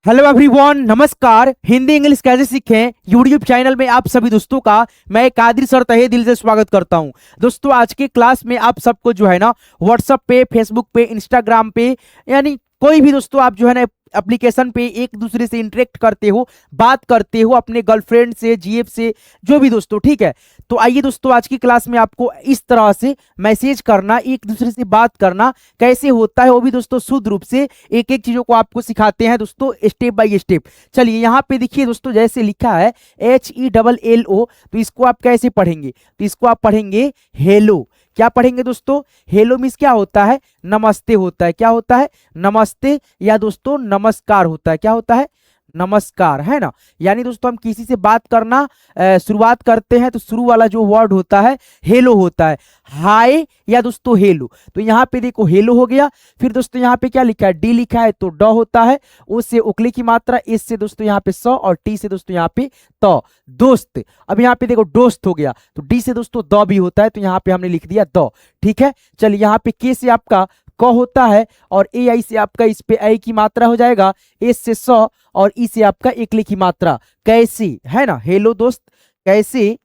Hello everyone, नमस्कार। Hindi English कैसे सीखें यूट्यूब चैनल में आप सभी दोस्तों का मैं कादिर सर तहे दिल से स्वागत करता हूं। दोस्तों, आज की क्लास में आप सबको जो है ना व्हाट्सएप पे, फेसबुक पे, इंस्टाग्राम पे, यानी कोई भी दोस्तों आप जो है ना एप्लीकेशन पे एक दूसरे से इंटरेक्ट करते हो, बात करते हो अपने गर्लफ्रेंड से, जीएफ से, जो भी दोस्तों, ठीक है। तो आइए दोस्तों, आज की क्लास में आपको इस तरह से मैसेज करना, एक दूसरे से बात करना कैसे होता है वो भी दोस्तों शुद्ध रूप से एक एक चीजों को आपको सिखाते हैं दोस्तों, स्टेप बाय स्टेप। चलिए यहाँ पे देखिए दोस्तों, जैसे लिखा है HELLO, तो इसको आप कैसे पढ़ेंगे? तो इसको आप पढ़ेंगे हेलो। क्या पढ़ेंगे दोस्तों? हेलो मीन्स क्या होता है? नमस्ते होता है। क्या होता है? नमस्ते, या दोस्तों नमस्कार होता है। क्या होता है? नमस्कार, है ना। यानी दोस्तों हम किसी से बात करना शुरुआत करते हैं तो शुरू वाला जो वर्ड होता है हेलो होता है, हाय या दोस्तों हेलो। तो यहाँ पे देखो हेलो हो गया। फिर दोस्तों यहाँ पे क्या लिखा है? डी लिखा है तो ड होता है। ओ से उकली की मात्रा, एस से दोस्तों यहाँ पे स, और टी से दोस्तों यहाँ पे त, दोस्त। अब यहाँ पे देखो दोस्त हो गया, तो डी से दोस्तों द भी होता है, तो यहाँ पे हमने लिख दिया द। ठीक है। चलिए यहाँ पे के से आपका क होता है, और ए आई से आपका इस पे आई की मात्रा हो जाएगा, एस से स, और ई से आपका एकले की मात्रा कैसे, है ना। हेलो दोस्त, कैसे।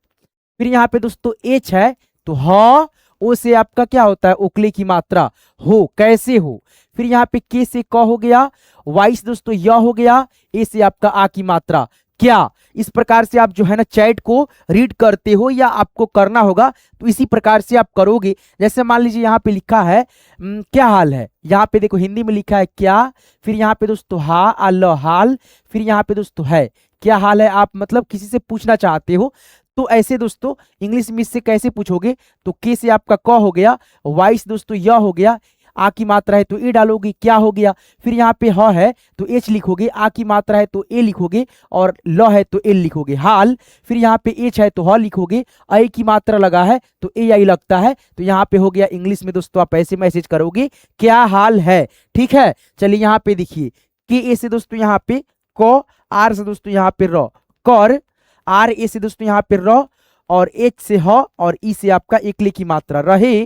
फिर यहाँ पे दोस्तों एच है तो ह, ओ से आपका क्या होता है? ओकले की मात्रा हो, कैसे हो। फिर यहाँ पे के से क हो गया, वाई से दोस्तों य हो गया, ए से आपका आ की मात्रा क्या। इस प्रकार से आप जो है ना चैट को रीड करते हो या आपको करना होगा, तो इसी प्रकार से आप करोगे। जैसे मान लीजिए यहाँ पे लिखा है क्या हाल है, यहाँ पे देखो हिंदी में लिखा है क्या, फिर यहाँ पे दोस्तों हा अल्लाह हाल, फिर यहाँ पे दोस्तों है क्या हाल है। आप मतलब किसी से पूछना चाहते हो, तो ऐसे दोस्तों इंग्लिश में इससे कैसे पूछोगे? तो के से आपका क हो गया, वाई से दोस्तों य हो गया, आ की मात्रा है तो ए डालोगे, क्या हो गया। फिर यहाँ पे ह है तो एच लिखोगे, आ की मात्रा है तो ए लिखोगे, और ल है तो एल लिखोगे, हाल। फिर यहाँ पे एच है तो ह लिखोगे, आई की मात्रा लगा है तो ए आई लगता है, तो यहाँ पे हो गया। इंग्लिश में दोस्तों आप ऐसे मैसेज करोगे, क्या हाल है। ठीक है। चलिए यहाँ पे देखिए, के ए से दोस्तों यहाँ पे क, आर से दोस्तों यहाँ पे र, कर, आर ए से दोस्तों यहाँ पे र, और एच से ह, और ई से आपका एकले की मात्रा रहे।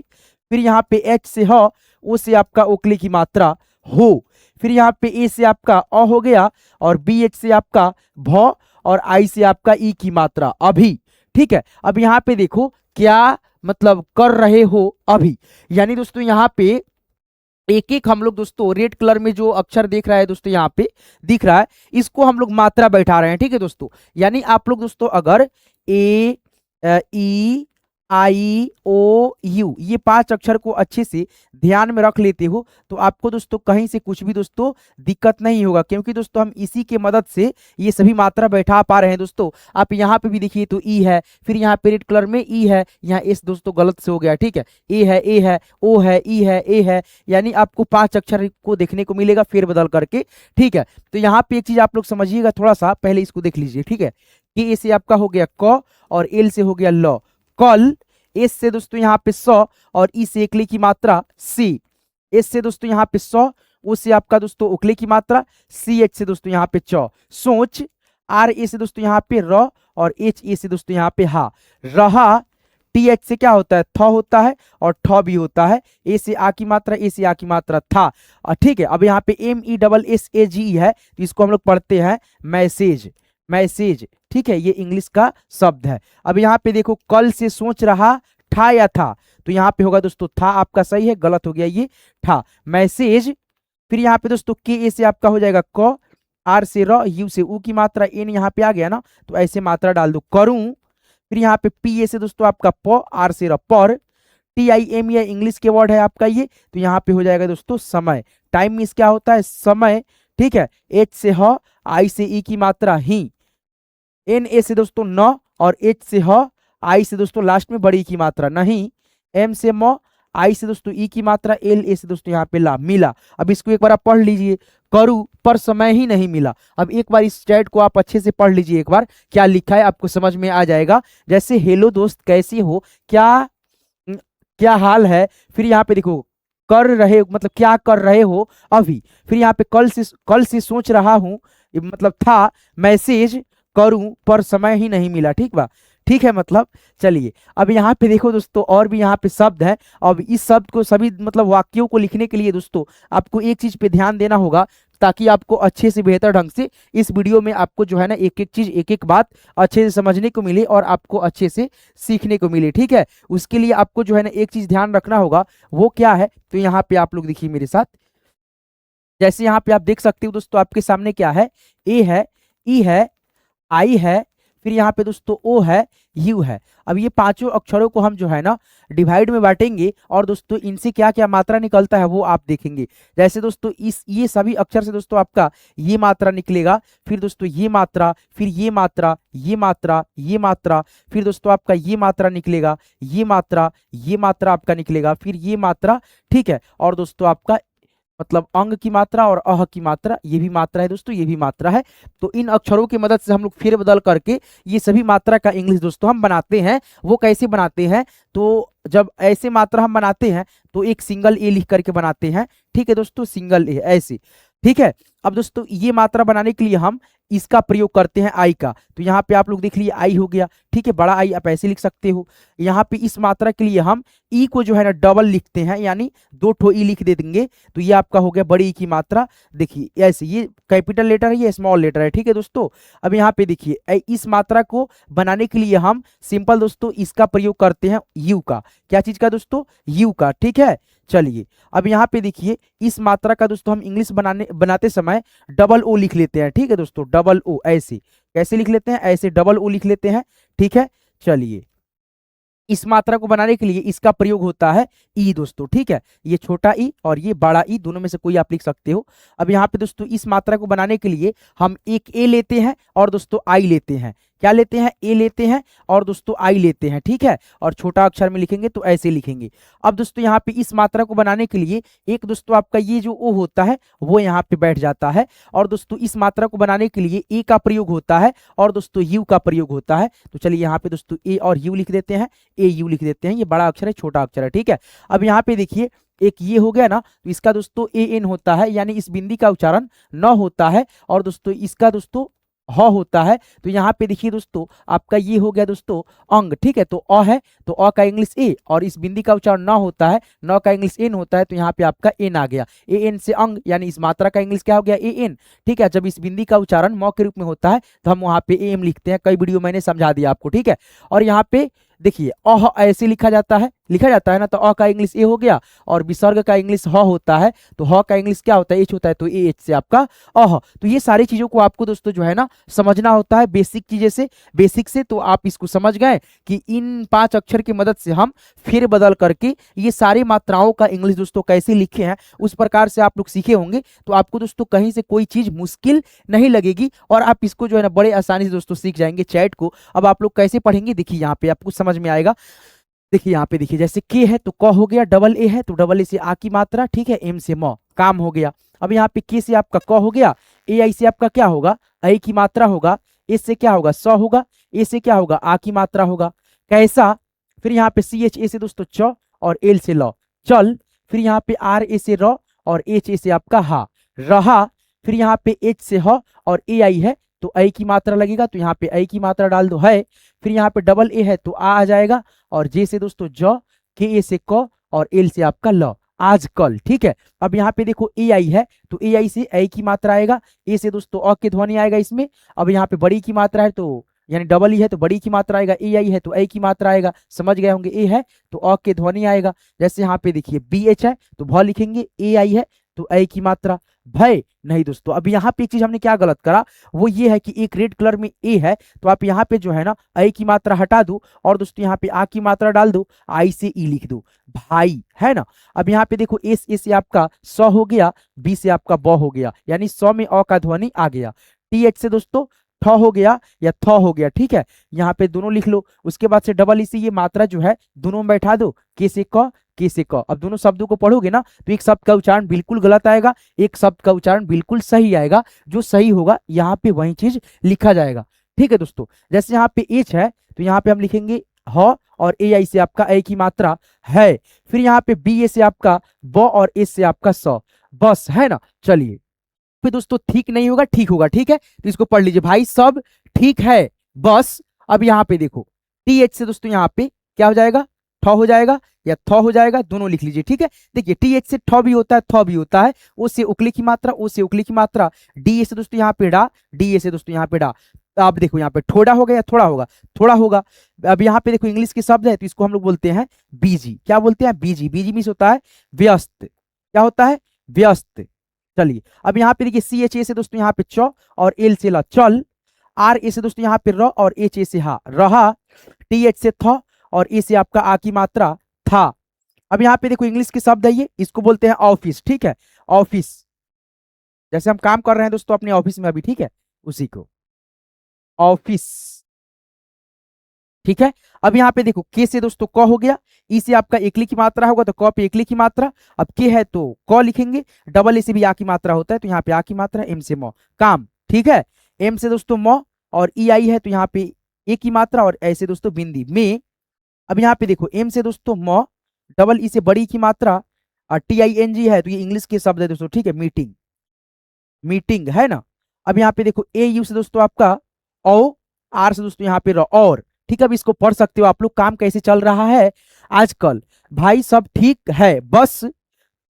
फिर यहाँ पे एच से ह, ओ से आपका ओकले की मात्रा हो। फिर यहाँ पे ए से आपका अ हो गया, और बी एच से आपका भ, और आई से आपका ई की मात्रा अभी। ठीक है। अब यहाँ पे देखो क्या मतलब कर रहे हो अभी, यानी दोस्तों यहाँ पे एक एक हम लोग दोस्तों रेड कलर में जो अक्षर देख रहा है दोस्तों यहाँ पे दिख रहा है, इसको हम लोग मात्रा बैठा रहे हैं। ठीक है दोस्तों। यानी आप लोग दोस्तों अगर ए ई आई ओ यू ये 5 अक्षर को अच्छे से ध्यान में रख लेते हो, तो आपको दोस्तों कहीं से कुछ भी दोस्तों दिक्कत नहीं होगा, क्योंकि दोस्तों हम इसी के मदद से ये सभी मात्रा बैठा पा रहे हैं दोस्तों। आप यहाँ पे भी देखिए तो ई है, फिर यहाँ पे रेड कलर में ई है, यहाँ एस दोस्तों गलत से हो गया। ठीक है। ए है, ओ है, ई है, ए है, यानी आपको 5 अक्षर को देखने को मिलेगा फेर बदल करके। ठीक है। तो यहाँ पे एक चीज आप लोग समझिएगा, थोड़ा सा पहले इसको देख लीजिए। ठीक है। कि ए से आपका हो गया क, और एल से हो गया ल, कल। एस से दोस्तों यहाँ पे स, और ई से एकले की मात्रा सी। एस से दोस्तों यहाँ पे स, ओ से आपका दोस्तों ओकले की मात्रा, सी एच से दोस्तों यहाँ पे च, सोच। आर ए से दोस्तों यहाँ पे र, और एच ए से दोस्तों यहाँ पे हा, रहा। टी एच से क्या होता है? थ होता है, और ठ भी होता है। ए से आ की मात्रा, ए से आ की मात्रा था। ठीक है। अब यहाँ पे MESSAGE है, तो इसको हम लोग पढ़ते हैं मैसेज, मैसेज। ठीक है। ये इंग्लिश का शब्द है। अब यहाँ पे देखो कल से सोच रहा था या था, तो यहाँ पे होगा दोस्तों था आपका सही है, गलत हो गया ये था, मैसेज। फिर यहाँ पे दोस्तों के ए से आपका हो जाएगा क, आर से र, यू से ऊ की मात्रा, एन यहाँ पे आ गया ना, तो ऐसे मात्रा डाल दो, करूं। फिर यहाँ पे पी ए से दोस्तों आपका प, आर से र, पर। TIME इंग्लिश के वर्ड है आपका ये, तो यहाँ पे हो जाएगा दोस्तों समय। टाइम मीन्स क्या होता है? समय। ठीक है। एच से ह, आई से ई की मात्रा ही, एन ए से दोस्तों न, और एच से ह, आई से दोस्तों लास्ट में बड़ी की मात्रा नहीं, एम से म, आई से दोस्तों ई की मात्रा, एल ए से दोस्तों यहाँ पे ला, मिला। अब इसको एक बार आप पढ़ लीजिए, करूं पर समय ही नहीं मिला। अब एक बार इस चैट को आप अच्छे से पढ़ लीजिए, एक बार क्या लिखा है आपको समझ में आ जाएगा। जैसे हेलो दोस्त, कैसे हो, क्या क्या हाल है। फिर यहाँ पे देखो कर रहे मतलब क्या कर रहे हो अभी। फिर यहाँ पे कल से सोच रहा हूँ, मतलब था, मैसेज करूं पर समय ही नहीं मिला। ठीक बा, ठीक है मतलब। चलिए अब यहाँ पे देखो दोस्तों, और भी यहाँ पे शब्द है। अब इस शब्द को सभी मतलब वाक्यों को लिखने के लिए दोस्तों आपको एक चीज पे ध्यान देना होगा, ताकि आपको अच्छे से बेहतर ढंग से इस वीडियो में आपको जो है ना एक एक चीज एक एक बात अच्छे से समझने को मिले और आपको अच्छे से सीखने को मिले। ठीक है, उसके लिए आपको जो है ना एक चीज ध्यान रखना होगा, वो क्या है, तो यहाँ पे आप लोग देखिए मेरे साथ, जैसे यहाँ पे आप देख सकते हो दोस्तों, आपके सामने क्या है, ए है, ई है, आई है, फिर यहाँ पे दोस्तों ओ है, यू है। अब ये पांचों अक्षरों को हम जो है ना डिवाइड में बांटेंगे और दोस्तों इनसे क्या क्या मात्रा निकलता है वो आप देखेंगे। जैसे दोस्तों इस ये सभी अक्षर से दोस्तों आपका ये मात्रा निकलेगा, फिर दोस्तों ये मात्रा, फिर ये मात्रा, ये मात्रा, ये मात्रा, फिर दोस्तों आपका ये मात्रा निकलेगा, ये मात्रा, ये मात्रा आपका निकलेगा, फिर ये मात्रा। ठीक है, और दोस्तों आपका मतलब अंग की मात्रा और अह की मात्रा, ये भी मात्रा है दोस्तों, ये भी मात्रा है। तो इन अक्षरों की मदद से हम लोग फेर बदल करके ये सभी मात्रा का इंग्लिश दोस्तों हम बनाते हैं। वो कैसे बनाते हैं, तो जब ऐसे मात्रा हम बनाते हैं तो एक सिंगल ए लिख करके बनाते हैं। ठीक है दोस्तों, सिंगल ए ऐसे। ठीक है, अब दोस्तों ये मात्रा बनाने के लिए हम इसका प्रयोग करते हैं आई का। तो यहाँ पे आप लोग देख लिए आई हो गया। ठीक है, बड़ा आई आप ऐसे लिख सकते हो। यहाँ पे इस मात्रा के लिए हम ई को जो है ना डबल लिखते हैं, यानी दो ठो ई लिख दे देंगे, तो ये आपका हो गया बड़ी ई की मात्रा। देखिए ऐसे, ये कैपिटल लेटर है, ये स्मॉल लेटर है। ठीक है दोस्तों, अब यहाँ पे देखिए इस मात्रा को बनाने के लिए हम सिंपल दोस्तों इसका प्रयोग करते हैं यू का। क्या चीज का दोस्तों, यू का। ठीक है, चलिए अब यहाँ पे देखिए इस मात्रा का दोस्तों हम इंग्लिश बनाते समय डबल ओ लिख लेते हैं। ठीक है दोस्तों, डबल ओ ऐसे, कैसे लिख लेते हैं, ऐसे डबल ओ लिख लेते हैं। ठीक है, चलिए इस मात्रा को बनाने के लिए इसका प्रयोग होता है ई दोस्तों। ठीक है, ये छोटा ई और ये बड़ा ई, दोनों में से कोई आप लिख सकते हो। अब यहाँ पे दोस्तों इस मात्रा को बनाने के लिए हम एक ए लेते हैं और दोस्तों आई लेते हैं। क्या लेते हैं, ए लेते हैं और दोस्तों आई लेते हैं। ठीक है, और छोटा अक्षर में लिखेंगे तो ऐसे लिखेंगे। अब दोस्तों यहाँ पे इस मात्रा को बनाने के लिए एक दोस्तों आपका ये जो ओ होता है वो यहाँ पे बैठ जाता है, और दोस्तों इस मात्रा को बनाने के लिए ए का प्रयोग होता है और दोस्तों यू का प्रयोग होता है। तो चलिए यहाँ पे दोस्तों ए और यू लिख देते हैं, ए यू लिख देते हैं। ये बड़ा अक्षर है, छोटा अक्षर है। ठीक है, अब यहाँ पे देखिए एक ये हो गया ना, तो इसका दोस्तों ए एन होता है, यानी इस बिंदी का उच्चारण न होता है, और दोस्तों इसका दोस्तों ह होता है। तो यहाँ पे देखिए दोस्तों आपका ये हो गया दोस्तों अंग। ठीक है, तो अ है तो अ का इंग्लिश ए, और इस बिंदी का उच्चारण न होता है, न का इंग्लिश एन होता है, तो यहाँ पे आपका एन आ गया। ए एन से अंग, यानी इस मात्रा का इंग्लिश क्या हो गया, ए एन। ठीक है, जब इस बिंदी का उच्चारण म के रूप में होता है तो हम वहाँ पे ए एम लिखते हैं। कई वीडियो मैंने समझा दिया आपको। ठीक है, और यहाँ पे देखिए अह ऐसे लिखा जाता है ना, तो अ का इंग्लिश ए हो गया, और विसर्ग का इंग्लिश ह होता है, तो ह का इंग्लिश क्या होता है, एच होता है, तो ए एच से आपका अह। तो ये सारी चीजों को आपको दोस्तों जो है ना समझना होता है बेसिक चीजें से, बेसिक से। तो आप इसको समझ गए कि इन 5 अक्षर की मदद से हम फिर बदल करके ये सारी मात्राओं का इंग्लिश दोस्तों कैसे लिखे हैं, उस प्रकार से आप लोग सीखे होंगे। तो आपको दोस्तों कहीं से कोई चीज मुश्किल नहीं लगेगी और आप इसको जो है ना बड़े आसानी से दोस्तों सीख जाएंगे। चैट को अब आप लोग कैसे पढ़ेंगे, देखिए यहाँ पे आपको समझ में आएगा। देखिए यहाँ पे देखिए, जैसे के है तो क हो गया, डबल ए है तो डबल ए से आ की मात्रा। ठीक है, एम से म, काम हो गया। अब यहाँ पे के से आपका क हो गया, ए आई से आपका क्या होगा, आई की मात्रा होगा, ए से क्या होगा, स होगा, ए से क्या होगा, आ की मात्रा होगा। कैसा, फिर यहाँ पे सी एच ए से दोस्तों च और एल से ल, चल। फिर यहाँ पे आर ए से र और एच ए से आपका हा, रहा। फिर यहाँ पे एच से ह और ए आई है तो आई की मात्रा लगेगा, तो यहाँ पे आई की मात्रा डाल दो है। फिर यहाँ पे डबल ए है तो आ जाएगा, और जे से दोस्तों ज, के ए से क और एल से आपका ल, आज कल। ठीक है, अब यहाँ पे देखो ए आई है तो ए आई से आई की मात्रा आएगा, ए से दोस्तों अ की ध्वनि आएगा इसमें। अब यहाँ पे बड़ी की मात्रा है तो यानी डबल ई है तो बड़ी की मात्रा आएगा, ए आई है तो आई की मात्रा आएगा, समझ गए होंगे। ए है तो अ के ध्वनि आएगा। जैसे यहाँ पे देखिए बी एच है तो भ लिखेंगे, ए आई है तो आई की मात्रा, भय नहीं दोस्तों। अब यहाँ पे एक चीज हमने क्या गलत करा, वो ये है कि एक रेड कलर में ए है तो आप यहाँ पे जो है ना आई की मात्रा हटा दो और दोस्तों यहाँ पे आ की मात्रा डाल दो, आई से ई लिख दो, भाई, है ना। अब यहाँ पे देखो एस ए से आपका स हो गया, बी से आपका ब हो गया, यानी स में अ का ध्वनि आ गया। टी एच से दोस्तों ठ हो गया या थ हो गया। ठीक है, यहाँ पे दोनों लिख लो। उसके बाद से डबल ई से ये मात्रा जो है दोनों में बैठा दो, के से क, के से क। अब दोनों शब्दों को पढ़ोगे ना तो एक शब्द का उच्चारण बिल्कुल गलत आएगा, एक शब्द का उच्चारण बिल्कुल सही आएगा। जो सही होगा यहाँ पे वही चीज लिखा जाएगा। ठीक है दोस्तों, जैसे यहाँ पे एच है तो यहाँ पे हम लिखेंगे ह और ए आई से आपका ए की मात्रा है। फिर यहाँ पे बी ए से आपका ब और एस से आपका स, बस, है ना। चलिए फिर दोस्तों ठीक नहीं होगा, ठीक होगा। ठीक है, तो इसको पढ़ लीजिए, भाई सब ठीक है, बस। अब यहाँ पे देखो टी एच से दोस्तों यहाँ पे क्या हो जाएगा, ठ हो जाएगा या थ हो जाएगा, दोनों लिख लीजिए। ठीक है, देखिए टी एच से ठ भी होता है, थ भी होता है। ओ से उकली की मात्रा, ओ से उकली की मात्रा, डी ए से दोस्तों यहाँ पे डा, डी ए से दोस्तों यहाँ पे डा। अब देखो यहाँ पे ठोड़ा होगा या थोड़ा होगा, थोड़ा होगा। अब यहाँ पे देखो इंग्लिश के शब्द है तो इसको हम लोग बोलते हैं बीजी। क्या बोलते हैं? बीजी। बीजी मीन्स होता है व्यस्त। क्या होता है? व्यस्त। चलिए अब यहाँ पे देखिए सी एच ए से दोस्तों यहाँ पे च और एल से ला चल, आर ए से दोस्तों यहाँ पे र और एच ए से हा रहा, टी एच से थ और ए से आपका आ की मात्रा था। अब यहाँ पे देखो इंग्लिश के शब्द है ये, इसको बोलते हैं ऑफिस। ठीक है, ऑफिस, जैसे हम काम कर रहे हैं दोस्तों अपने ऑफिस में अभी। ठीक है, उसी को ऑफिस। ठीक है, अब यहाँ पे देखो के से दोस्तों क हो गया, ई से आपका एकली की मात्रा होगा तो क पे एकली की मात्रा। अब के है तो क लिखेंगे, डबल ए से भी आ की मात्रा होता है तो यहाँ पे आ की मात्रा, एम से म काम। ठीक है, एम से दोस्तों म और ई आई है तो यहाँ पे ए की मात्रा और ऐसे दोस्तों बिंदी में। अब यहाँ पे देखो एम से दोस्तों म, डबल ई से बड़ी की मात्रा और टी आई एन जी है तो ये इंग्लिश के शब्द है दोस्तों। ठीक है, मीटिंग, मीटिंग है ना। अब यहाँ पे देखो ए यू से दोस्तों आपका ओ, आर से दोस्तों यहाँ पे र और। ठीक है, अब इसको पढ़ सकते हो आप लोग। काम कैसे चल रहा है आजकल? भाई सब ठीक है, बस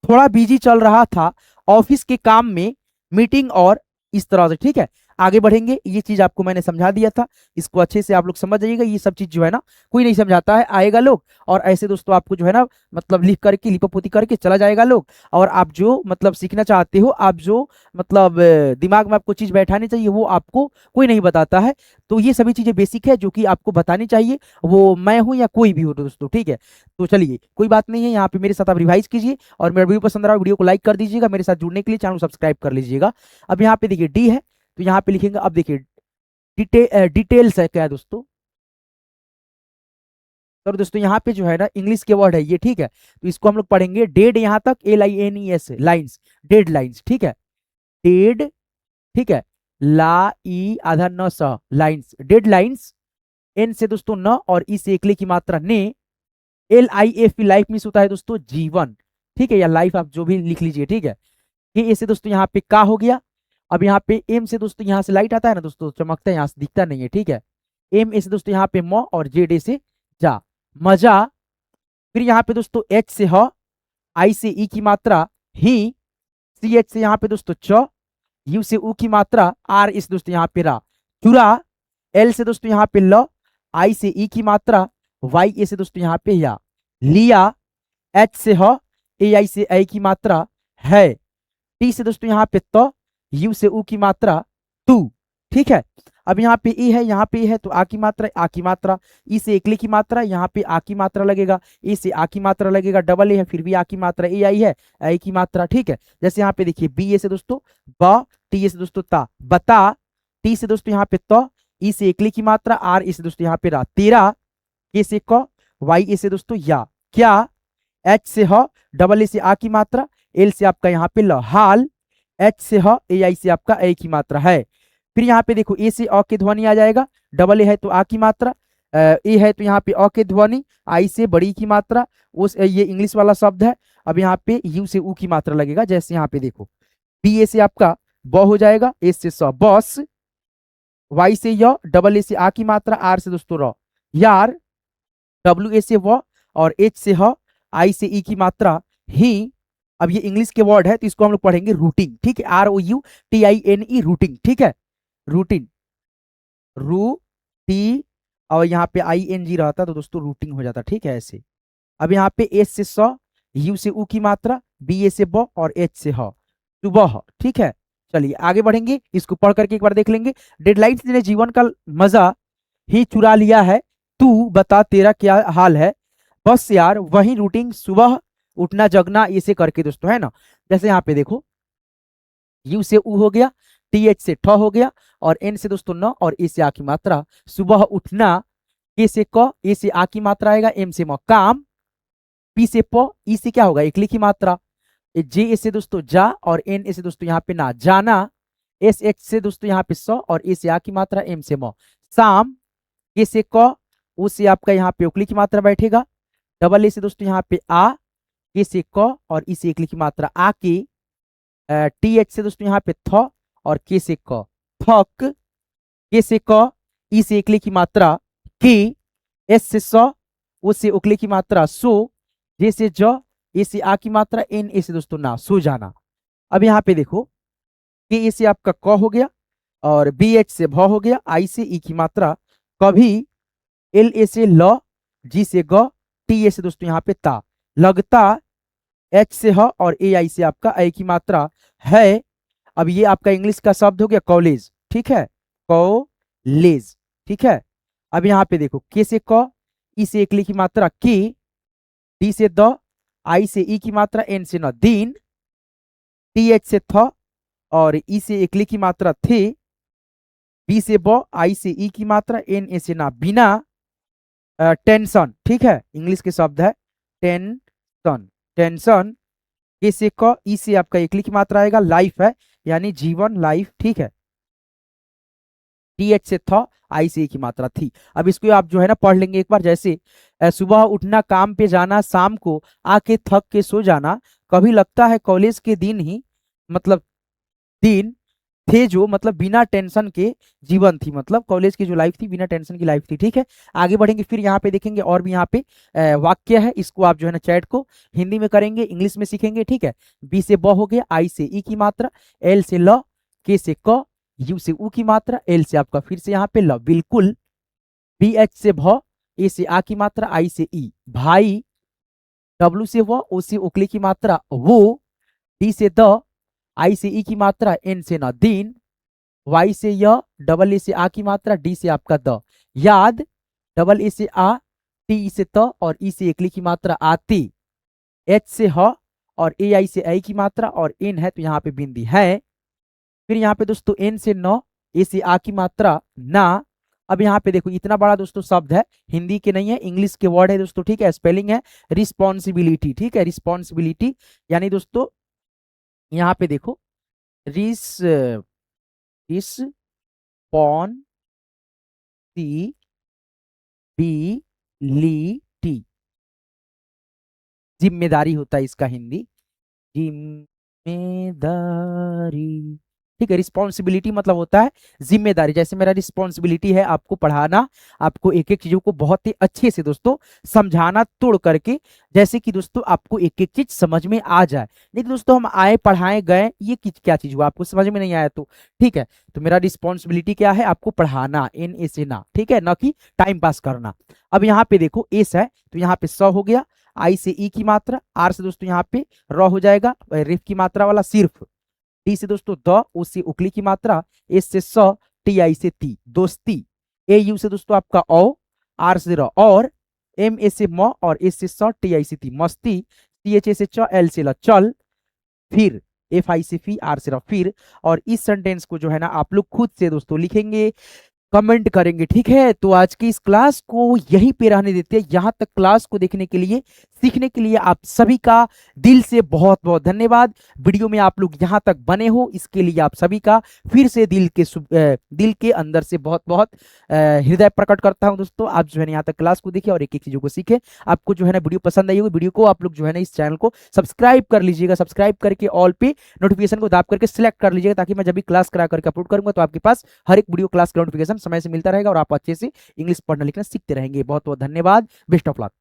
थोड़ा बिजी चल रहा था ऑफिस के काम में, मीटिंग और इस तरह से। ठीक है, आगे बढ़ेंगे। ये चीज आपको मैंने समझा दिया था, इसको अच्छे से आप लोग समझ जाइएगा। ये सब चीज जो है ना कोई नहीं समझाता है, आएगा लोग और ऐसे दोस्तों आपको जो है ना मतलब लिख करके लिपोपोती करके चला जाएगा लोग। और आप जो मतलब सीखना चाहते हो, आप जो मतलब दिमाग में आपको चीज बैठानी चाहिए वो आपको कोई नहीं बताता है। तो ये सभी चीजें बेसिक है जो कि आपको बतानी चाहिए, वो मैं हूं या कोई भी हो दोस्तों। ठीक है, तो चलिए कोई बात नहीं है, यहाँ पे मेरे साथ आप रिवाइज कीजिए और मेरा वीडियो पसंद रहा वीडियो को लाइक कर दीजिएगा, मेरे साथ जुड़ने के लिए चैनल सब्सक्राइब कर लीजिएगा। अब यहाँ पे देखिए डी है तो यहाँ पे लिखेंगे, अब देखिए डिटेल्स है क्या दोस्तों? तो दोस्तों यहाँ पे जो है ना इंग्लिश के वर्ड है ये। ठीक है, तो इसको हम लोग पढ़ेंगे डेड, यहाँ तक L I N E S, lines, dead lines. ठीक है, डेड। ठीक है, ला ई आधा न स, लाइन्स, डेड लाइन्स। एन से दोस्तों न और ई से एकले की मात्रा ने, L I F life means होता है दोस्तों जीवन। ठीक है, या लाइफ आप जो भी लिख लीजिए। ठीक है, ये ऐसे दोस्तों यहाँ पे का हो गया। अब यहाँ पे एम से दोस्तों यहाँ से लाइट आता है ना दोस्तों, चमकता है, यहाँ से दिखता नहीं है। ठीक है, एम ए से दोस्तों यहाँ पे म और जेड ए से जा, मजा। फिर यहाँ पे दोस्तों एच से ह, आई से ई की मात्रा ही, सी एच से यहाँ पे दोस्तों च, यू से ऊ की मात्रा, आर इस दोस्तों यहाँ पे रा, चुरा। एल से दोस्तों यहाँ पे ल, आई से ई की मात्रा, वाई ए से दोस्तों यहाँ पे या, लिया। एच से ह, ए आई से आई की मात्रा है, टी से दोस्तों यहाँ पे तो, यू से ऊ की मात्रा तू। ठीक है, अब यहाँ पे ई है, यहाँ पे ई है तो आ की मात्रा, आ की मात्रा, ई से एकली की मात्रा, यहाँ पे आ की मात्रा लगेगा, ए से आ की मात्रा लगेगा, डबल ए है फिर भी आ की मात्रा, ए आई है आई की मात्रा। ठीक है, जैसे यहाँ पे देखिए बी ए से दोस्तों ब, टी ए से दोस्तों ता, बता। टी से दोस्तों यहाँ पे तो, ई से एकली की मात्रा, आर ए से दोस्तों यहाँ पे रा, तेरा। के से क, वाई ए से दोस्तों या, क्या। एच से ह, डबल ए से आ की मात्रा, एल से आपका यहाँ पे ल, हाल। एच से ह, ए आई से आपका ए की मात्रा है। फिर यहाँ पे देखो ए से अ के ध्वनि आ जाएगा, डबल ए है तो आ की मात्रा, ए है तो यहाँ पे अ के ध्वनि, आई से बड़ी की मात्रा, उस ये इंग्लिश वाला शब्द है। अब यहाँ पे यू से ऊ की मात्रा लगेगा, जैसे यहाँ पे देखो बी ए से आपका ब हो जाएगा, ए से स बस, वाई से य, डबल ए से आ की मात्रा, आर से दोस्तों र, यार। डब्ल्यू ए से व और एच से ह, आई से ई की मात्रा ही। अब ये इंग्लिश के वर्ड है तो इसको हम लोग पढ़ेंगे रूटिंग। ठीक है, R O U T I N E, routing. ठीक है, रूटीन, रू टी और यहाँ पे आई एन जी रहता तो दोस्तों रूटिंग हो जाता। ठीक है, ऐसे। अब यहाँ पे एस से स, यू से ऊ की मात्रा, बी ए से ब और एच से ह, सुबह। ठीक है, चलिए आगे बढ़ेंगे, इसको पढ़ करके एक बार देख लेंगे। डेडलाइंस ने जीवन का मजा ही चुरा लिया है, तू बता तेरा क्या हाल है, बस यार वही रूटीन, सुबह उठना जगना, इसे करके दोस्तों, है ना। जैसे यहाँ पे देखो यू से ऊ हो गया, टी एच से ठ हो गया और एन से दोस्तों न और ए से आ की मात्रा, सुबह उठना। के से क, ए से आ की मात्रा आएगा, एम से म काम। पी से प, ई से क्या होगा एकली की मात्रा, जे ए से दोस्तों जा और एन ए से दोस्तों यहाँ पे ना, जाना। एस एच से दोस्तों यहाँ पे स और ए से आ की मात्रा, एम से म शाम। के से क, ऊ से आपका यहाँ पे उकली की मात्रा बैठेगा, डबल ए से दोस्तों यहाँ पे आ, के से क और ई से एकली की मात्रा आ के। टी एच से दोस्तों यहाँ पे थ और के से क, थक। के से क, ई से एकली की मात्रा की। एस से स, ओ से उकले की मात्रा सो, जे से ज, ए से आ की मात्रा एन, ए से दोस्तों ना, सो जाना। अब यहाँ पे देखो के ए से आपका क हो गया और बी एच से भ हो गया, आई से ई की मात्रा, कभी एल ए से ल, जी से ग, टी ए से दोस्तों यहाँ पे ता, लगता, एच से ह और ए आई से आपका ए की मात्रा है। अब ये आपका इंग्लिश का शब्द हो गया कॉलेज, ठीक है, कॉलेज, ठीक है। अब यहाँ पे देखो के से क, ई से एकली की मात्रा की, डी से द, आई से ई की मात्रा, एन से न, दिन, टी एच से थ और ई से एकली की मात्रा थे, बी से ब, आई से ई की मात्रा, एन ए से ना, बिना, टेंशन, ठीक है, इंग्लिश के शब्द है टेंशन, टेंशन, के से क, ई से आपका एकली की मात्रा आएगा, लाइफ है यानी जीवन, लाइफ, ठीक है, टी एच से थ, आई से ई की मात्रा थी। अब इसको आप जो है ना पढ़ लेंगे एक बार, जैसे सुबह उठना, काम पे जाना, शाम को आके थक के सो जाना, कभी लगता है कॉलेज के दिन ही, मतलब दिन थे जो, मतलब बिना टेंशन के जीवन थी, मतलब कॉलेज की जो लाइफ थी बिना टेंशन की लाइफ थी, ठीक है। आगे बढ़ेंगे, फिर यहाँ पे देखेंगे और भी यहाँ पे वाक्य है, इसको आप जो है ना चैट को हिंदी में करेंगे, इंग्लिश में सीखेंगे, ठीक है। बी से ब हो गया, आई से ई की मात्रा, एल से ल, के से क, यू से ऊ की मात्रा, एल से आपका फिर से यहाँ पे ल, बिल्कुल, बी एच से भ, ए से आ की मात्रा, आई से ई, भाई, डब्ल्यू से व, ओ से उकली की मात्रा वो, डी से द, आई से ई की मात्रा, एन से ना, दिन, वाई से य, डबल ए से आ की मात्रा, डी से आपका द, याद, डबल ए से आ, टी से त और ई से एकली की मात्रा आती, एच से ह और ए आई से आई की मात्रा और एन है तो यहाँ पे बिंदी है। फिर यहाँ पे दोस्तों एन से न, ए से आ की मात्रा ना। अब यहाँ पे देखो इतना बड़ा दोस्तों शब्द है, हिंदी के नहीं है, इंग्लिश के वर्ड है दोस्तों, ठीक है। स्पेलिंग है रिस्पॉन्सिबिलिटी, ठीक है, रिस्पॉन्सिबिलिटी यानी दोस्तों यहाँ पे देखो रिस रिस्पॉन्सिबिलिटी, जिम्मेदारी होता है इसका हिंदी, जिम्मेदारी, ठीक है। रिस्पॉन्सिबिलिटी मतलब होता है जिम्मेदारी, जैसे मेरा रिस्पॉन्सिबिलिटी है आपको पढ़ाना, आपको एक एक चीजों को बहुत ही अच्छे से दोस्तों समझाना, तोड़ करके, जैसे कि दोस्तों आपको एक एक चीज समझ में आ जाए। नहीं तो दोस्तों हम आए पढ़ाए गए, ये क्या चीज हुआ आपको समझ में नहीं आया तो, ठीक है। तो मेरा रिस्पॉन्सिबिलिटी क्या है, आपको पढ़ाना, एन ए से ना, ठीक है, ना कि टाइम पास करना। अब यहाँ पे देखो एस है तो यहाँ पे स हो गया, आई से ई की मात्रा, आर से दोस्तों यहाँ पे र हो जाएगा, रिफ की मात्रा वाला सिर्फ, टी से दोस्तों द, ओ से उकली की मात्रा, एस से स, टी आई से ती, दोस्ती, ए यू से दोस्तों आपका ओ, आर से र और, एम ए से म और एस से स, टी आई से ती, मस्ती, टी एच ए से च, एल से ल, चल, फिर एफ आई से फी, आर से र, फिर। और इस सेंटेंस को जो है ना आप लोग खुद से दोस्तों लिखेंगे, कमेंट करेंगे, ठीक है। तो आज की इस क्लास को यहीं पे रहने देते हैं। यहाँ तक क्लास को देखने के लिए, सीखने के लिए आप सभी का दिल से बहुत बहुत धन्यवाद। वीडियो में आप लोग यहाँ तक बने हो इसके लिए आप सभी का फिर से दिल के अंदर से बहुत बहुत हृदय प्रकट करता हूँ। दोस्तों आप जो है ना यहाँ तक क्लास को देखिए और एक एक चीजों को सीखे। आपको जो है ना वीडियो पसंद आई होगी, वीडियो को आप लोग जो है ना इस चैनल को सब्सक्राइब कर लीजिएगा, सब्सक्राइब करके ऑल पे नोटिफिकेशन को दाब करके सिलेक्ट कर लीजिएगा, ताकि मैं जब भी क्लास करा करके अपलोड करूंगा तो आपके पास हर एक वीडियो क्लास का नोटिफिकेशन समय से मिलता रहेगा और आप अच्छे से इंग्लिश पढ़ना लिखना सीखते रहेंगे। बहुत बहुत धन्यवाद, बेस्ट ऑफ लक।